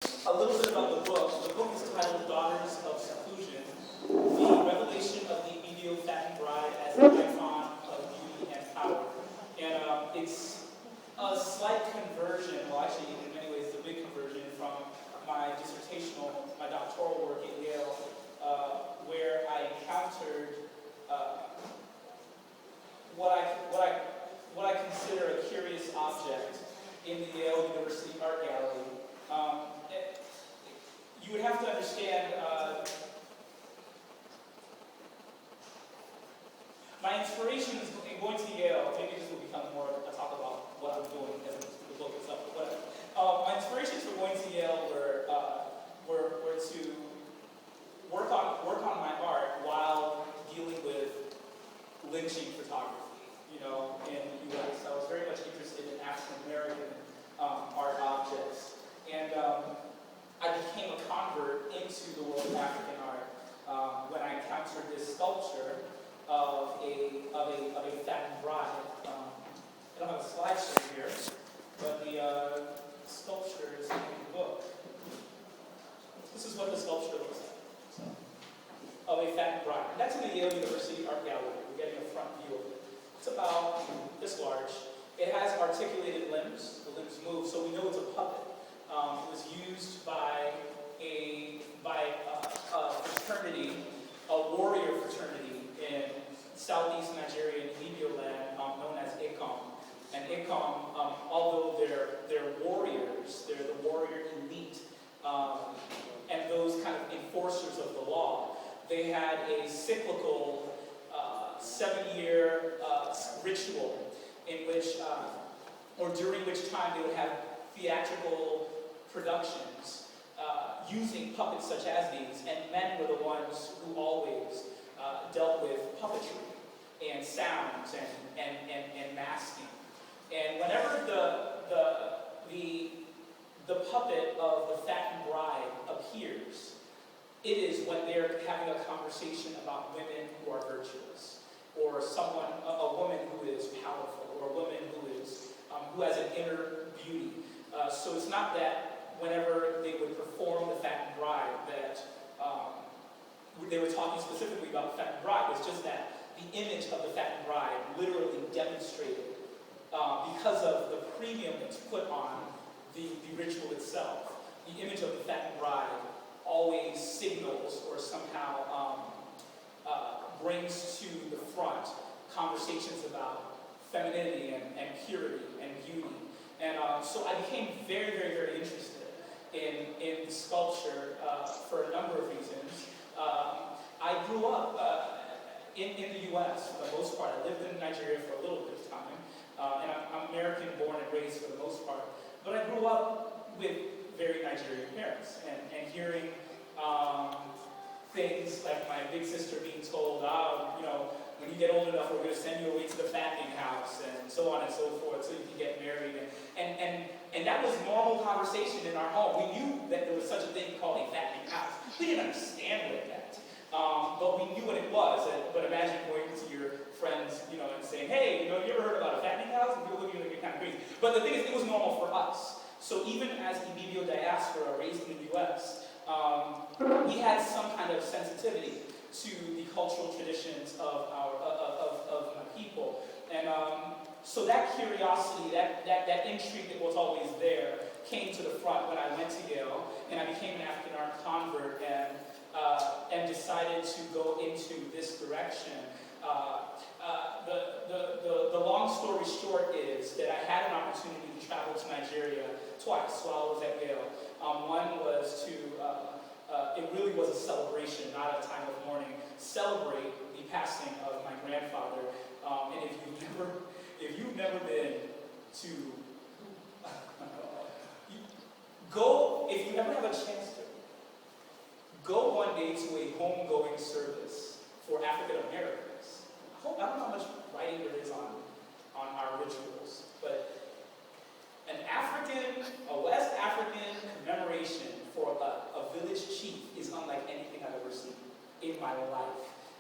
A little bit about the book. The book is titled Daughters of Seclusion, the revelation of the medial fattened bride as an icon of beauty and power. And it's a slight conversion, well actually in many ways it's a big conversion from my doctoral work at Yale, where I encountered what I consider a curious object in the Yale University Art Gallery. You would have to understand, my inspirations in going to Yale, maybe this will become more a talk about what I'm doing as the book itself, but whatever. My inspirations for going to Yale were to work on my art while dealing with lynching photography, in the U.S. I was very much interested in African American art objects, and I became a convert into the world of African art when I encountered this sculpture of a fattened bride. I don't have a slideshow here, but the sculpture is in the book. This is what the sculpture looks like. Of a fattened bride. And that's in the Yale University Art Gallery. We're getting a front view of it. It's about this large. It has articulated limbs. The limbs move, so we know it's a puppet. It was used by a fraternity, a warrior fraternity in southeast Nigeria, in Ibibio land, known as ICOM. And ICOM, although they're warriors, they're the warrior elite, and those kind of enforcers of the law, they had a cyclical 7-year ritual in which, or during which time they would have theatrical productions using puppets such as these, and men were the ones who always dealt with puppetry and sounds and masking. And whenever the puppet of the fattened bride appears, it is when they're having a conversation about women who are virtuous, or a woman who is powerful, or a woman who has an inner beauty. So it's not that whenever they would perform the fattened bride that they were talking specifically about the fattened bride. It's just that the image of the fattened bride literally demonstrated, because of the premium that's put on the ritual itself, the image of the fattened bride always signals or somehow brings to the front conversations about femininity and purity and beauty. And so I became very, very, very interested in the sculpture for a number of reasons. I grew up in the U.S. for the most part. I lived in Nigeria for a little bit of time, and I'm American born and raised for the most part. But I grew up with very Nigerian parents, and hearing things like my big sister being told, when you get old enough, we're going to send you away to the fattening house, and so on and so forth, so you can get married. And that was normal conversation in our home. We knew that there was such a thing called a fattening house. We didn't understand what it meant, but we knew what it was. But imagine going to your friends, and saying, hey, you ever heard about a fattening house? And people looking like you're kind of crazy. But the thing is, it was normal for us. So even as Ibibio diaspora raised in the U.S., we had some kind of sensitivity to the cultural traditions of my people, and so that curiosity, that intrigue that was always there, came to the front when I went to Yale, and I became an African art convert, and decided to go into this direction. The long story short is that I had an opportunity to travel to Nigeria twice while I was at Yale. One was to, it really was a celebration, not a time of mourning, celebrate the passing of my grandfather. And if you've never been to, if you ever have a chance to, go one day to a homegoing service for African Americans. I don't know how much writing there is on our rituals, but a West African commemoration for a village chief is unlike anything I've ever seen in my life.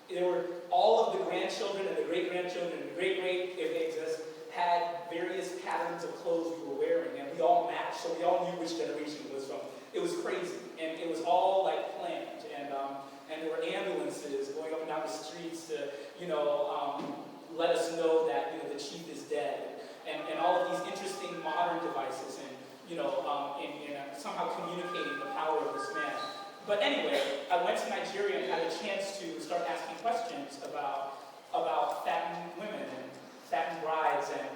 There were all of the grandchildren and the great-grandchildren and the great-great, if they exist, had various patterns of clothes we were wearing, and we all matched, so we all knew which generation it was from. it was crazy, and it was all like planned, and there were ambulances going up and down the streets to, let us know that the chief is dead, and all of these interesting modern devices, and somehow communicating the power of this man. But anyway, I went to Nigeria and had a chance to start asking questions about fattened women and fattened brides and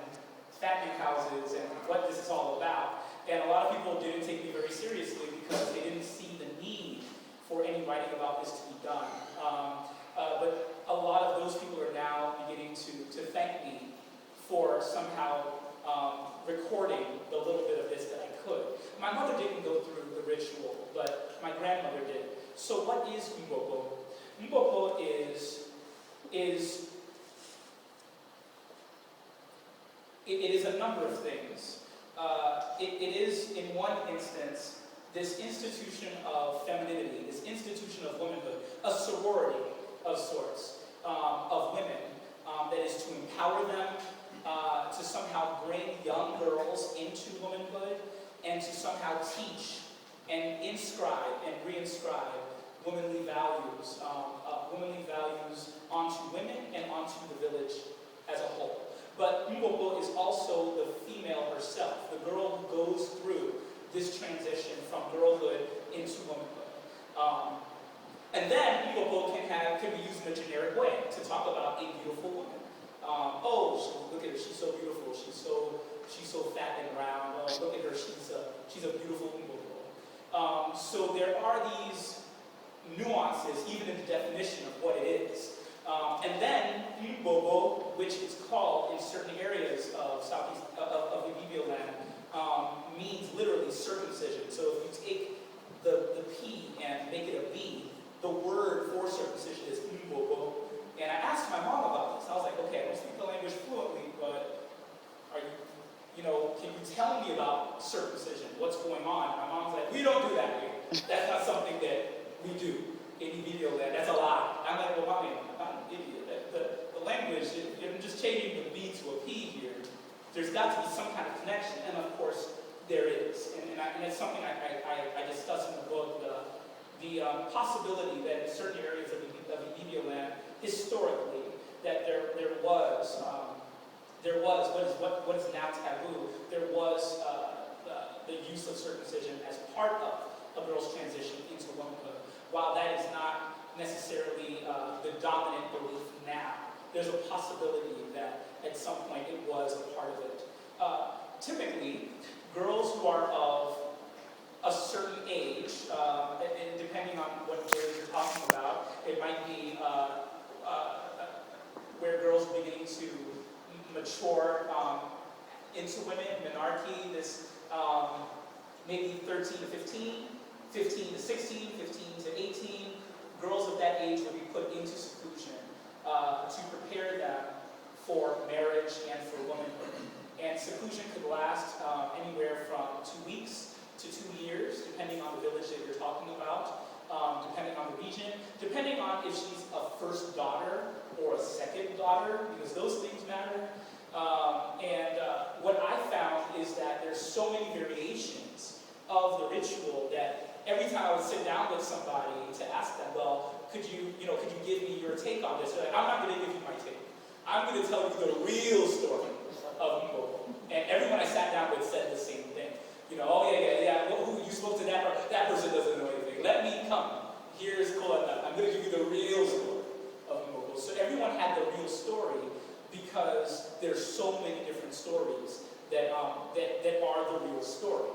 fattening houses and what this is all about. And a lot of people didn't take me very seriously because they didn't see the need for any writing about this to be done. But a lot of those people are now beginning to thank me for somehow recording the little bit of this that I could. My mother didn't go through the ritual, but my grandmother did. So what is Mbopo? Mbopo it is a number of things. It is, in one instance, this institution of femininity, this institution of womanhood, a sorority of sorts, of women, that is to empower them, to somehow bring young girls into womanhood, and to somehow teach and inscribe and reinscribe womanly values onto women and onto the village as a whole. But Mbopo is also the female herself, the girl who goes through this transition from girlhood into womanhood. And then Mbopo can be used in a generic way to talk about a beautiful woman. Look at her, she's so beautiful, she's so fat and round. Oh, look at her, she's a beautiful Mbopo. So there are these nuances, even in the definition of what it is. And then Mbopo, which is called in certain areas of southeast of Ibibio land, means literally circumcision. So if you take the P and make it a B, the word for circumcision is Mbopo. And I asked my mom about this. I was like, okay, I don't speak the language fluently, but can you tell me about circumcision? What's going on? And my mom's like, we don't do that here. That's not something that we do in Ibibio land. That's a lie. I'm like, well, mommy, I'm not an idiot. The language, if I'm just changing the B to a P here, there's got to be some kind of connection. And of course, there is. And it's something I discuss in the book, the possibility that in certain areas of Ibibio land, historically, that there was what is now taboo. There was the use of circumcision as part of a girl's transition into womanhood. While that is not necessarily the dominant belief now, there's a possibility that at some point it was a part of it. Typically, girls who are of a certain age, and depending on what age you're talking about, it might be where girls are beginning to mature into women, menarche, this maybe 13 to 15, 15 to 16, 15 to 18. Girls of that age will be put into seclusion to prepare them for marriage and for womanhood. And seclusion could last anywhere from 2 weeks to 2 years, depending on the village that you're talking about, depending on the region, depending on if she's a first daughter or a second daughter, because those things matter. What I found is that there's so many variations of the ritual that every time I would sit down with somebody to ask them, well, could you give me your take on this? They're like, I'm not going to give you my take. I'm going to tell you the real story of Mbopo. And everyone I sat down with said the same thing. Well, who you spoke to that person doesn't know anything. Let me come. Here's Kolana. I'm going to give you the real story of Mbopo. So everyone had the real story because there's so many different stories that are the real story.